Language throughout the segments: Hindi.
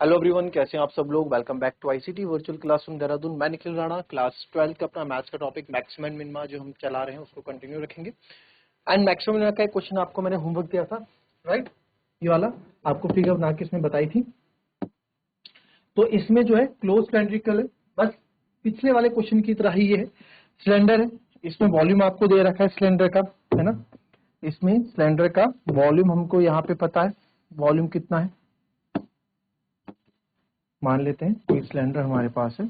हेलो एवरीवन, कैसे हैं आप सब लोग। Welcome back to ICT virtual classroom Dehradun. मैं निखिल राणा, क्लास 12 का अपना मैथ्स का टॉपिक मैक्सिमम एंड मिनिमा जो हम चला रहे हैं उसको कंटिन्यू रखेंगे। एंड मैक्सिमम मिनिमा का एक क्वेश्चन आपको मैंने होमवर्क दिया था, राइट, ये वाला आपको फिगर बना के इसमें बताई थी। तो इसमें जो है क्लोज सिलेंड्रिकल है, बस पिछले वाले क्वेश्चन की तरह ही ये है। सिलेंडर है, इसमें वॉल्यूम आपको दे रखा है सिलेंडर का, है ना। इसमें सिलेंडर का वॉल्यूम हमको यहाँ पे पता है, वॉल्यूम कितना है। मान लेते हैं कोई सिलेंडर हमारे पास है,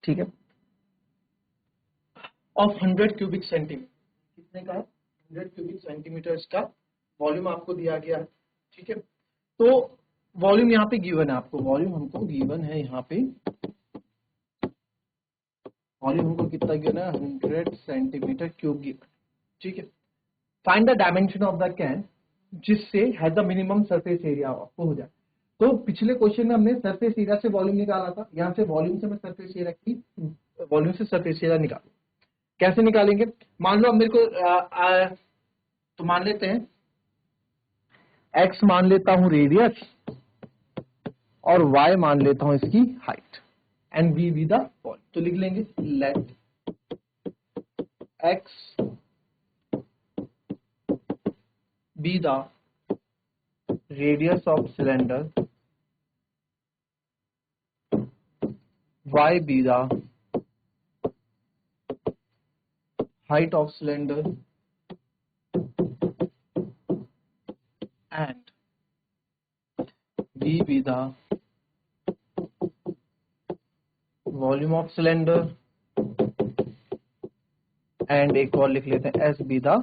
ठीक है, ऑफ 100 क्यूबिक सेंटीमीटर। कितने का है? 100 क्यूबिक सेंटीमीटर का वॉल्यूम आपको दिया गया है, ठीक है। तो वॉल्यूम यहाँ पे गिवन है आपको, वॉल्यूम हमको गिवन है यहाँ पे, वॉल्यूम हमको कितना गिवन है? 100 सेंटीमीटर क्यूब गिवन, ठीक है। Find the dimension of the can जिससे has the minimum surface area आपको हो जाए। तो पिछले क्वेश्चन में हमने सरफेस एरिया से वॉल्यूम निकाला था, यहाँ से वॉल्यूम से मैं सरफेस एरिया की, वॉल्यूम से सरफेस एरिया निकाल, कैसे निकालेंगे? मान लो अब मेरे को तो मान लेते हैं x मान लेता हूं रेडियस और y मान लेता हूं इसकी height and v be the volume. तो लिख लेंगे let x be the radius of cylinder, y be the height of cylinder and V be the volume of cylinder and एक और लिख लेते हैं S be the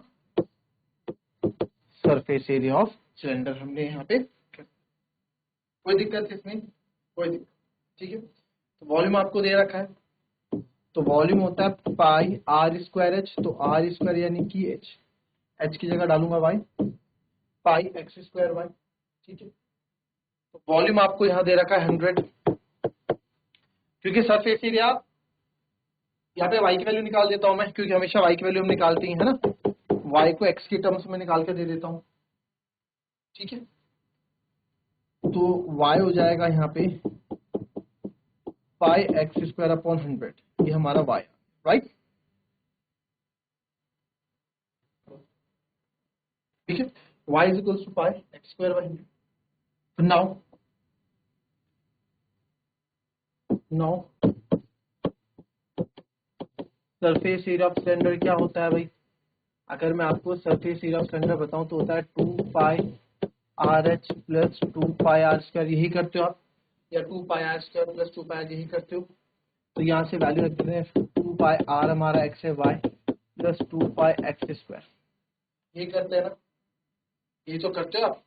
surface area of cylinder। हमने यहाँ पे कोई दिक्कत इसमें, कोई दिक्कत, ठीक है। तो वॉल्यूम आपको दे रखा है, तो वॉल्यूम होता है पाई आर स्क्वायर एच, तो आर स्क्वायर यानी कि एच की जगह डालूंगा वाई, पाई एक्स स्क्वायर वाई, ठीक है। तो वॉल्यूम आपको यहाँ दे रखा है 100, क्योंकि सरफेस एरिया यहाँ पे y की वैल्यू निकाल देता हूं मैं, क्योंकि हमेशा y की वैल्यू हम निकालते हैं, है ना। y को x की टर्म्स में निकाल के दे देता हूं, ठीक है। तो y हो जाएगा यहाँ पे पाई एक्स स्क्वायर अपॉन 100, ये हमारा y, राइट, ठीक है। y is equal to pi x square by 100। तो now surface area of cylinder क्या होता है भाई? अगर मैं आपको सरफेस एरिया ऑफ सिलेंडर बताऊं तो होता है 2 pi R H plus 2 pi are square, यही करते हो आप, या 2 pi are square plus 2 pi, यही करते हो। तो यहाँ से वैल्यू रख देते हैं 2 पाई आर हमारा एक्स है, Y plus 2 pi x square, यही करते हैं ना, यही तो करते हो आप।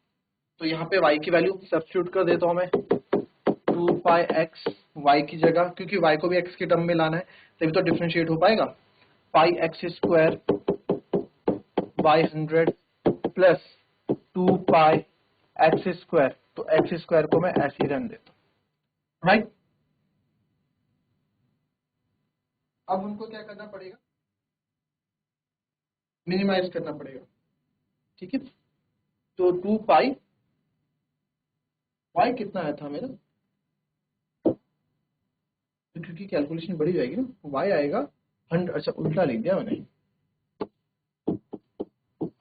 तो यहाँ पे y की वैल्यू सब्स्टिट्यूट कर देता हूँ मैं, 2 पाई एक्स वाई की जगह, क्योंकि y को भी x के टर्म में लाना है तभी तो डिफरेंशिएट हो पाएगा, pi x square by 100 plus 2 pi x square, तो एक्स स्क्वायर को मैं ऐसे ही रन देता हूँ, राइट। अब हमको क्या करना पड़ेगा? मिनिमाइज करना पड़ेगा, ठीक है। तो 2 पाई वाई कितना आया था मेरा, तो क्योंकि कैलकुलेशन बढ़ी जाएगी ना, वाई आएगा 100, अच्छा उल्टा लिख दिया मैंने,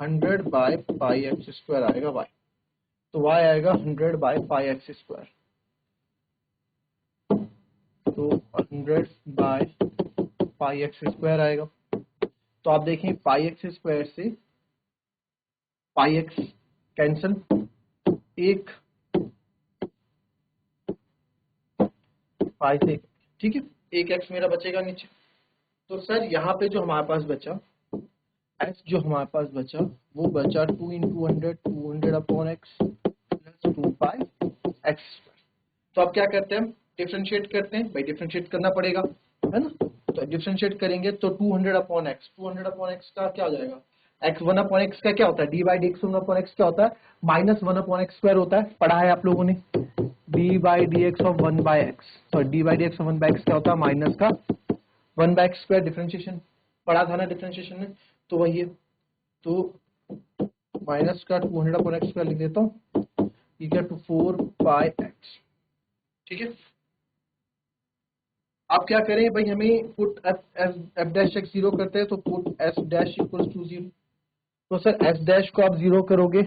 100 बाय पाई एक्स स्क्वायर आएगा वाई, तो y आएगा 100 बाय पाई एक्स स्क्वायर, तो 100 बाय पाई एक्स स्क्वायर आएगा। तो आप देखें पाई एक्स स्क्वायर से पाई एक्स कैंसिल, एक पाई से, ठीक है, एक एक्स मेरा बचेगा नीचे। तो सर यहाँ पे जो हमारे पास बचा एक्स, जो हमारे पास बचा वो बचा 2 into 100, 200 upon x plus 2 pi x square. तो अब क्या करते हैं, डिफरेंशिएट करते हैं भाई, डिफरेंशिएट करना पड़ेगा, है ना। तो डिफरेंशिएट करेंगे तो 200 अपॉन एक्स, 200 अपॉन एक्स का क्या हो जाएगा, एक्स 1 अपॉन एक्स का क्या होता है, D by D x 1 upon x क्या होता है, माइनस 1 अपॉन एक्स स्क्वायर होता है, पढ़ा है आप लोगों ने। D by D x of 1 by x, sorry D by D x of 1 by x क्या होता है, माइनस का 1 बाई एक्स स्क्वायर, डिफरेंशिएशन पढ़ा था ना डिफरेंशिएशन में, तो वही है। तो माइनस का 200 अपॉन एक्स स्क्वायर लिख देता हूँ, इक्वल टू 4 पाई एक्स, ठीक है। आप क्या करें भाई, हमें put F dash x zero करते हैं, तो put F dash equal to zero. तो सर एफ डैश को आप जीरो करोगे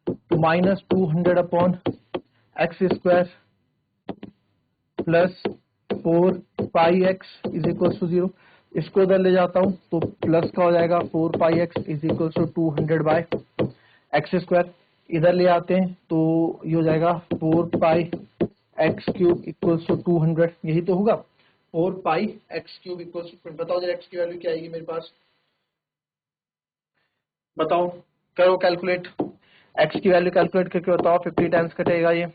तो minus 200 upon x square plus 4 pi x is equal to zero. इसको उधर ले जाता हूं तो प्लस का हो जाएगा 4 pi x is equal to 200 by X square. इधर ले आते हैं तो ये हो जाएगा 4 pi X cube equals to 200, यही तो होगा 4 pi X cube equals to. बताओ जरा एक्स की वैल्यू क्या आएगी मेरे पास, बताओ, करो कैलकुलेट, एक्स की वैल्यू कैलकुलेट करके बताओ, 50 टाइम्स कटेगा ये,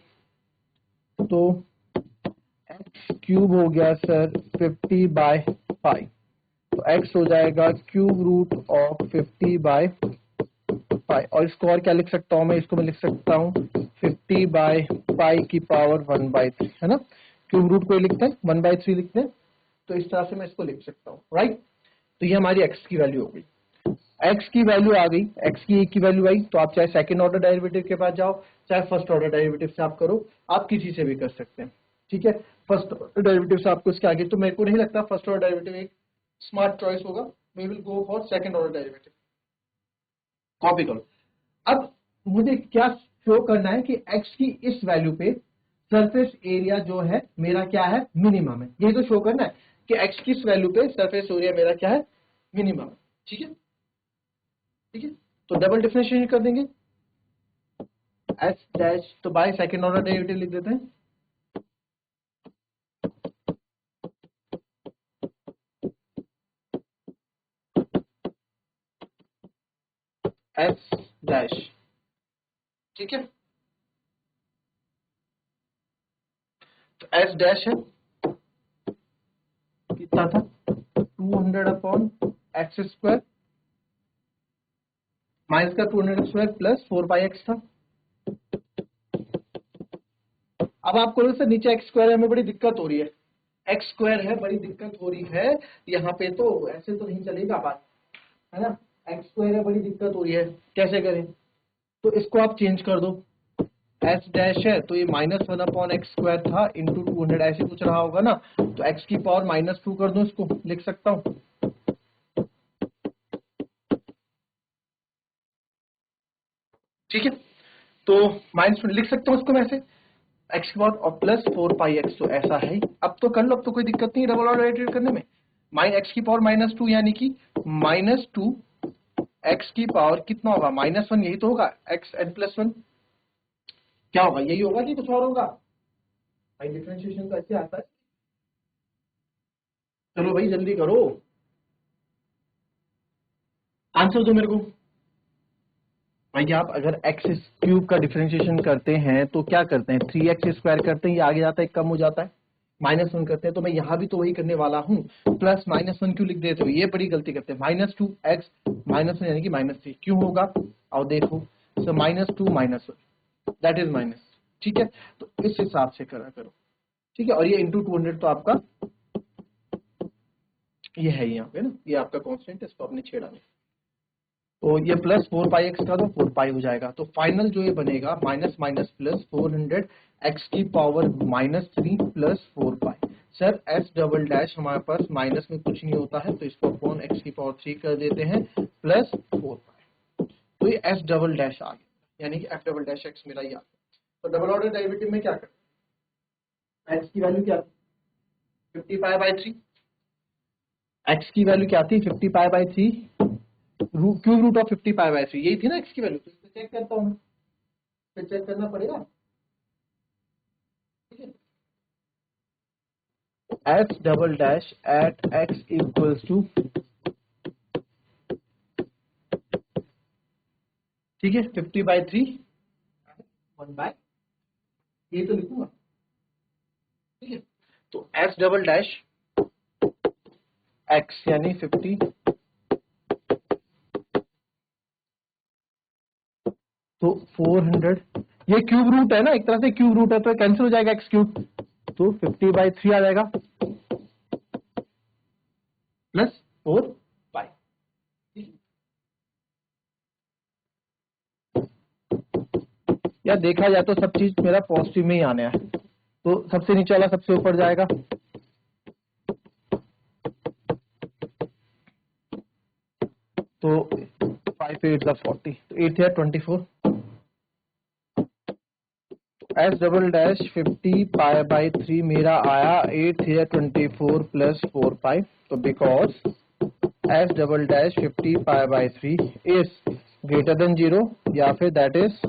तो एक्स क्यूब हो गया सर 50 बाय 5, तो एक्स हो जाएगा क्यूब रूट ऑफ 50 बाय 5। और इसको और क्या लिख सकता हूँ मैं, इसको मैं लिख सकता हूँ 50 बाय पाई की पावर 1/3, है ना। क्यूब रूट को लिखते हैं 1/3 लिखते हैं, तो इस तरह से मैं इसको लिख सकता हूँ, राइट। तो ये हमारी एक्स की वैल्यू हो गई, एक्स की वैल्यू आ गई, एक्स की एक की वैल्यू आई, तो आप चाहे सेकंड ऑर्डर डेरिवेटिव के पास जाओ, चाहे फर्स्ट ऑर्डर डेरिवेटिव से आप करो, आप किसी से भी कर सकते हैं, ठीक है। फर्स्ट ऑर्डर डेरिवेटिव से आपको इसके आगे, तो मेरे को नहीं लगता फर्स्ट ऑर्डर डेरिवेटिव एक स्मार्ट चॉइस होगा, we will go for second order derivative, copy करो। अब मुझे क्या शो करना है कि एक्स की इस वैल्यू पे सरफेस एरिया जो है मेरा क्या है, मिनिमम है, यही तो शो करना है कि एक्स की इस वैल्यू पे सरफेस एरिया मेरा क्या है, मिनिमम है, ठीक है, ठीक है। तो डबल डिफरेंशिएशन कर देंगे एस डैश, तो बाय सेकंड ऑर्डर डेरिवेटिव लिख देते हैं, एस डैश, ठीक है। तो एस डैश है कितना था, 200 अपॉन एक्स स्क्वायर माइनस का 200 स्क्वायर प्लस 4 पाई एक्स था। अब आपको सर नीचे एक्स स्क्वायर है, हमें बड़ी दिक्कत हो रही है, एक्स स्क्वायर है, बड़ी दिक्कत हो रही है यहाँ पे, तो ऐसे तो नहीं चलेगा बात, है ना। एक्स स्क्वायर है, बड़ी दिक्कत हो रही है, कैसे करें, तो इसको आप चेंज कर दो, एस डैश है तो ये -1 अपॉन एक्स स्क्वायर था इंटू 200 ऐसे कुछ रहा होगा ना, तो एक्स की पावर -2 कर दो, इसको लिख सकता हूँ, ठीक है। तो माइनस लिख सकता हूँ इसको मैं ऐसे, एक्स की पावर और प्लस 4 पाई एक्स, तो ऐसा है ही। अब तो कर लो, अब तो कोई दिक्कत नहीं डबल ऑर्डर डेरिवेटिव करने में। माइन एक्स की पावर -2 यानी कि -2 एक्स की पावर कितना होगा, -1, यही तो होगा, एक्स एन प्लस 1 क्या होगा, यही होगा कि कुछ और होगा भाई, डिफरेंशिएशन तो ऐसे आता है। चलो भाई जल्दी करो, आंसर दो मेरे को भाई। आप अगर एक्स क्यूब का डिफरेंशिएशन करते हैं तो क्या करते हैं, 3x स्क्वायर करते हैं, ये आगे जाता है कम हो जाता है, -1 करते हैं, तो मैं यहाँ भी तो वही करने वाला हूँ, प्लस -1 क्यों लिख देते हो, ये बड़ी गलती करते हैं, -2x -1 यानी कि -3 क्यों होगा, और देखो सर -2 -1 दैट इज माइनस, ठीक है। तो इस हिसाब से करा करो, ठीक है। और ये इंटू 200 तो आपका ये है यहाँ पे ना, ये आपका कॉन्स्टेंट है, इसको आपने छेड़ा नहीं, तो ये प्लस 4 पाई एक्स का तो 4 पाई हो जाएगा, तो फाइनल जो ये बनेगा माइनस माइनस प्लस 400 एक्स की पावर -3 प्लस 4 पाई। सर एस डबल डैश हमारे पास माइनस में कुछ नहीं होता है, तो इसको अपॉन एक्स की पावर 3 कर देते हैं प्लस 4 पाई, तो ये एस डबल डैश आ गया, यानी कि एफ डबल डैश एक्स मेरा ये आ गया। तो डबल ऑर्डर डेरिवेटिव में क्या करते हैं, एक्स की वैल्यू क्या थी 50 पाई बाई 3, एक्स की वैल्यू क्या थी 50 pi by 3 cube root of 50 pi by 3, यही थी ना एक्स की वैल्यू, तो इसको चेक करता हूँ, फिर चेक करना पड़ेगा, ठीक है। F double dash at x equals to, ठीक है, 50/3 1 बाय, ये तो लिखूंगा, ठीक है। तो एस डबल डैश एक्स यानी 50, तो 400, ये क्यूब रूट है ना, एक तरह से क्यूब रूट है तो कैंसिल हो जाएगा एक्स क्यूब, तो 50/3 आ जाएगा प्लस 4 पाई। या देखा जाए तो सब चीज मेरा पॉजिटिव में ही आने है, तो सबसे नीचे वाला सबसे ऊपर जाएगा, तो 5 8 40, तो 8 या 24, एस डबल डैश 50π/3 मेरा आया 8 या 24 प्लस 4 पाई, तो because S double dash 50π/3 is greater than 0 या फिर दैट इज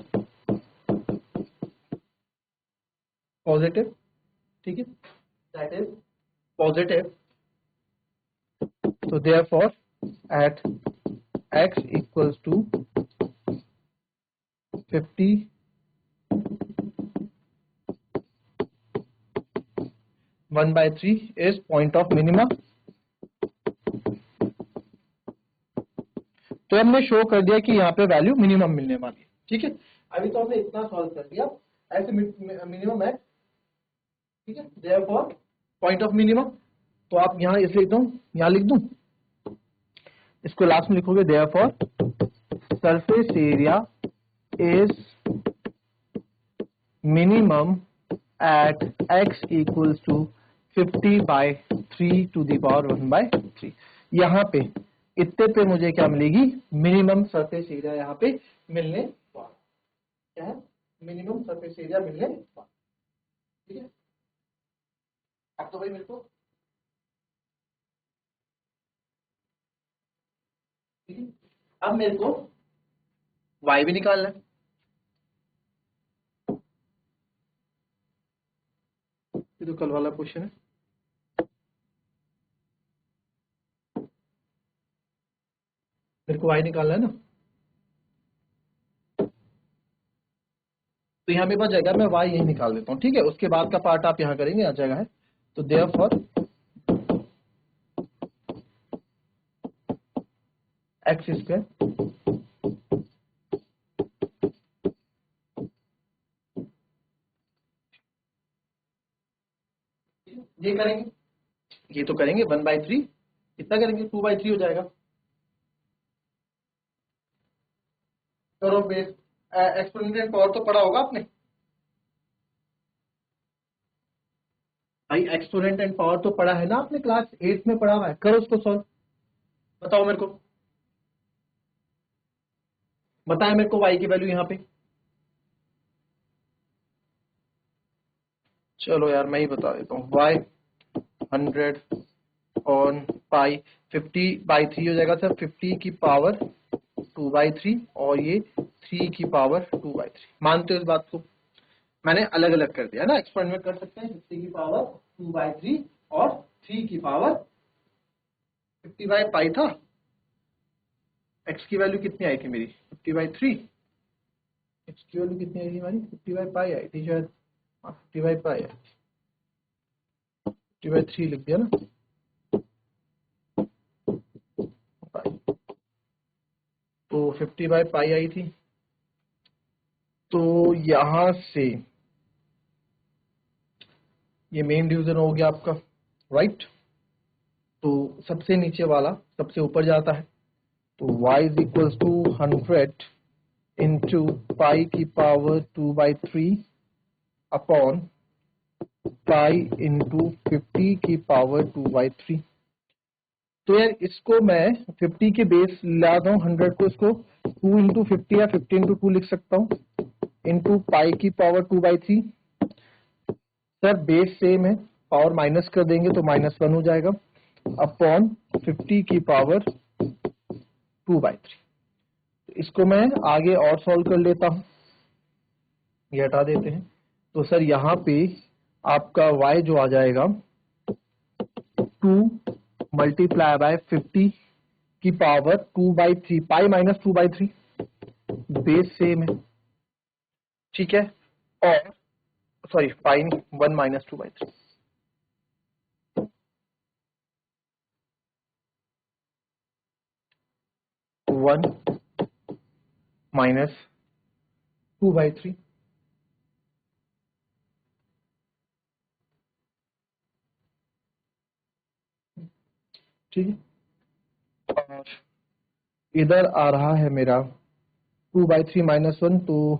पॉजिटिव, ठीक है, that is positive, so therefore at x equals to 50 1/3 is point of minimum। तो हमने शो कर दिया कि यहाँ पे वैल्यू मिनिमम मिलने वाली है, ठीक है। अभी तो हमने इतना सॉल्व कर दिया, ऐसे मिनिमम है, ठीक है, therefore पॉइंट ऑफ मिनिमम, तो आप यहाँ इसे लिख दो, यहाँ लिख दूं, इसको लास्ट में लिखोगे therefore surface area is minimum at x equals to 50/3 to the power 1/3। यहाँ पे इतने पे मुझे क्या मिलेगी, मिनिमम सरफेस एरिया यहाँ पे मिलने वाला, क्या है, मिनिमम सरफेस एरिया मिलने वाला, ठीक है। अब तो भाई मेरे को, ठीक है, अब मेरे को y भी निकालना है, ये तो कल वाला क्वेश्चन है, मेरे को y निकालना है ना, तो यहाँ मेरे पास जाएगा, मैं y यही निकाल देता हूँ, ठीक है, उसके बाद का पार्ट आप यहाँ करेंगे, आ जाएगा है, तो therefore x स्क्वायर, ये करेंगे, ये तो करेंगे 1/3, कितना करेंगे 2/3 हो जाएगा, करो बेस, एक्सपोनेंशियल पावर तो पढ़ा होगा आपने भाई, एक्सपोनेंट एंड पावर तो पढ़ा है ना आपने, क्लास 8 में पढ़ा हुआ है, करो उसको सॉल्व, बताओ मेरे को, बताए मेरे को y की वैल्यू यहाँ पे, चलो यार मैं ही बता देता हूँ, y 100 ऑन पाई 50/3 हो जाएगा सर, 50 की पावर 2/3 और ये 3 की पावर 2/3, मानते हो इस बात को, मैंने अलग अलग कर दिया ना, एक्सपेंड में कर सकते हैं, 50 की पावर 2/3 और 3 की पावर 50/पाई था, x की वैल्यू कितनी आई थी मेरी 50/3, x की वैल्यू कितनी आई थी हमारी 50/पाई आई थी शायद, 50/पाई आई थी, 50/3 लिख दिया ना, तो 50/पाई आई थी, तो यहां से ये मेन डिवीजन हो गया आपका, राइट, तो सबसे नीचे वाला सबसे ऊपर जाता है, तो y is equals to 100 into pi की पावर 2/3 अपॉन पाई इंटू 50 की पावर 2/3। तो यार इसको मैं 50 के बेस लाता हूँ, 100 को इसको 2 इंटू 50 या 50 इंटू 2 लिख सकता हूँ, इंटू पाई की पावर 2/3, सर बेस सेम है, पावर माइनस कर देंगे तो -1 हो जाएगा, अपॉन 50 की पावर 2/3। इसको मैं आगे और सॉल्व कर लेता हूं, ये हटा देते हैं, तो सर यहाँ पे आपका y जो आ जाएगा 2 मल्टीप्लाई बाय 50 की power 2/3, pi minus 2/3, base same है, ठीक है, और सॉरी पाई नहीं, 1 - 2/3, 1 माइनस 2/3। ठीक है, और इधर आ रहा है मेरा 2/3 माइनस 1, तो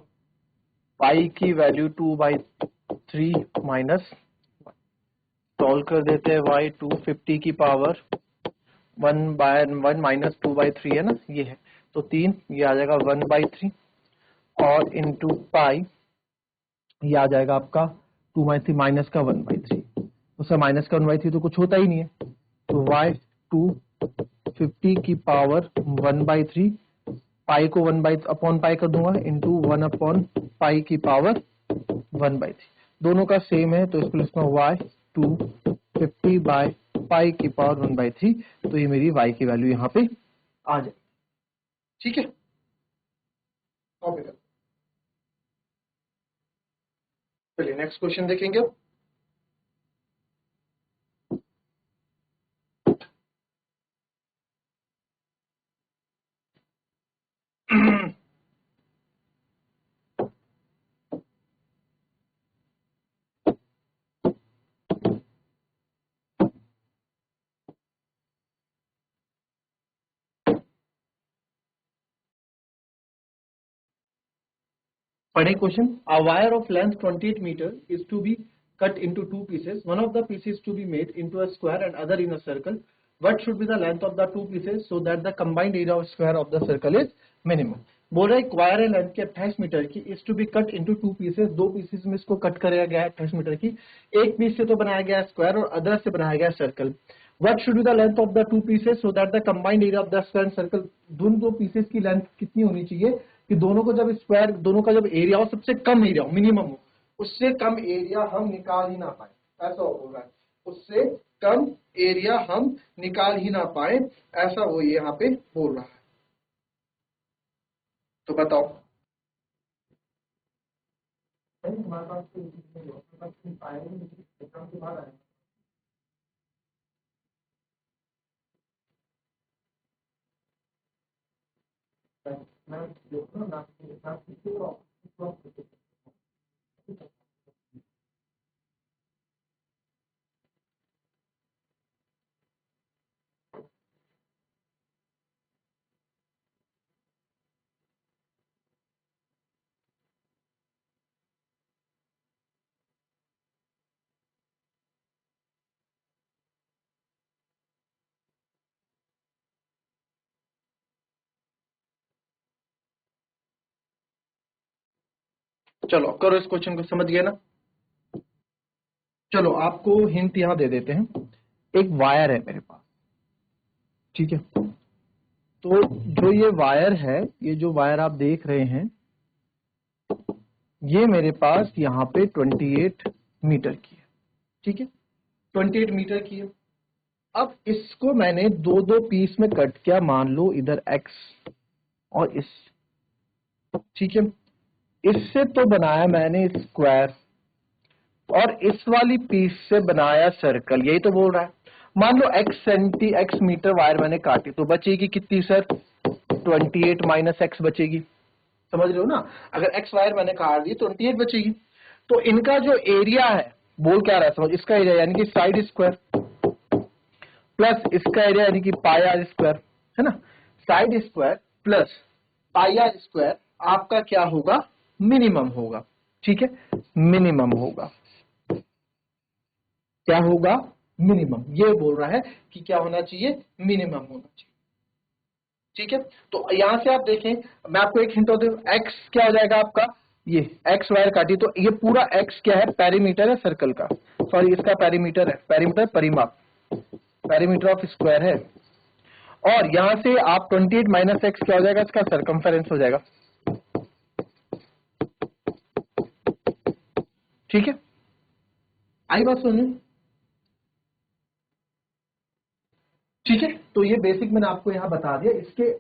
पाई की वैल्यू 2/3 माइनस, सॉल्व कर देते हैं y 250 की पावर 1/1 माइनस 2/3 है ना, ये है, तो 3, ये आ जाएगा 1/3 और इंटू पाई, ये आ जाएगा आपका 2/3 माइनस का 1/3, उसका माइनस का 1/3 तो कुछ होता ही नहीं है, तो y 250 की पावर 1/3, पाई को 1 अपॉन पाई कर दूंगा इंटू 1 अपॉन पाई की पावर 1/3, दोनों का सेम है, तो इसको लिखना y 250 बाय पाई की पावर 1/3, तो ये मेरी y की वैल्यू यहाँ पे आ जाए। ठीक है, चलिए नेक्स्ट क्वेश्चन देखेंगे। पढ़े question. A wire of length 28 meter is to be cut into two pieces. One of the pieces to be made into a square and other in a circle. What should be the length of the two pieces so that the combined area of square of the circle is minimum? बोल रहा है एक वायर है लेंथ की 28 मीटर की, is to be cut into two pieces, दो पीसेस में इसको कट कराया गया है 28 मीटर की, एक पीस से तो बनाया गया स्क्वायर और अदर से बनाया गया circle. What should be the length of the two pieces so that the combined area of the square circle, दोनों दो पीसेस की लेंथ कितनी होनी चाहिए कि दोनों को जब स्क्वायर, दोनों का जब एरिया हो सबसे कम एरिया हो, मिनिमम हो, उससे कम एरिया हम निकाल ही ना पाए, ऐसा हो रहा है, उससे कम एरिया हम निकाल ही ना पाए, ऐसा वो यहाँ पे बोल रहा है। तो बताओ तुम्हारे पास चलो करो, इस क्वेश्चन को समझ गए ना। चलो आपको हिंट यहां दे देते हैं, एक वायर है मेरे पास, ठीक है, तो जो ये वायर है, ये जो वायर आप देख रहे हैं, ये मेरे पास यहाँ पे 28 मीटर की है, ठीक है, 28 मीटर की है। अब इसको मैंने दो दो पीस में कट किया, मान लो इधर x और इस, ठीक है, इससे तो बनाया मैंने स्क्वायर और इस वाली पीस से बनाया सर्कल, यही तो बोल रहा है। मान लो x मीटर वायर मैंने काटी, तो बचेगी कितनी सर, 28 माइनस एक्स बचेगी, समझ रहे हो ना, अगर x वायर मैंने काट दी 28 बचेगी। तो इनका जो एरिया है, बोल क्या रहा है समझ, इसका एरिया यानी कि साइड स्क्वायर प्लस इसका एरिया यानी कि पाई आर स्क्वायर, है ना, side square plus pi are square आपका क्या होगा, मिनिमम होगा, ठीक है, मिनिमम होगा, क्या होगा, मिनिमम, ये बोल रहा है कि क्या होना चाहिए, मिनिमम होना चाहिए, ठीक है। तो यहां से आप देखें, मैं आपको एक हिंट दूं, एक्स क्या हो जाएगा आपका, ये एक्स वायर काटी, तो ये पूरा एक्स क्या है, पेरीमीटर है सर्कल का, सॉरी इसका पेरीमीटर है, पेरीमीटर परिमाप, पेरीमीटर ऑफ स्क्वायर है, और यहां से आप 28 माइनस एक्स क्या हो जाएगा, इसका सरकमफेरेंस हो जाएगा, ठीक है, आई बात सुनिए, ठीक है। तो ये बेसिक मैंने आपको यहाँ बता दिया, इसके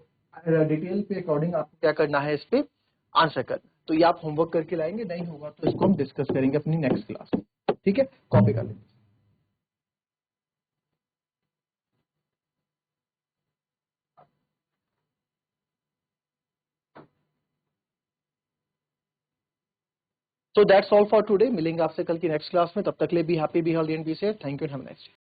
डिटेल पे अकॉर्डिंग आपको क्या करना है, इस पे आंसर करना, तो ये आप होमवर्क करके लाएंगे, नहीं होगा तो इसको हम डिस्कस करेंगे अपनी नेक्स्ट क्लास में, ठीक है, कॉपी कर लेंगे। So that's all for today. मिलेंगे आपसे कल की नेक्स्ट क्लास में, तब तक के लिए be happy, be healthy and be safe. Thank you and have a nice day.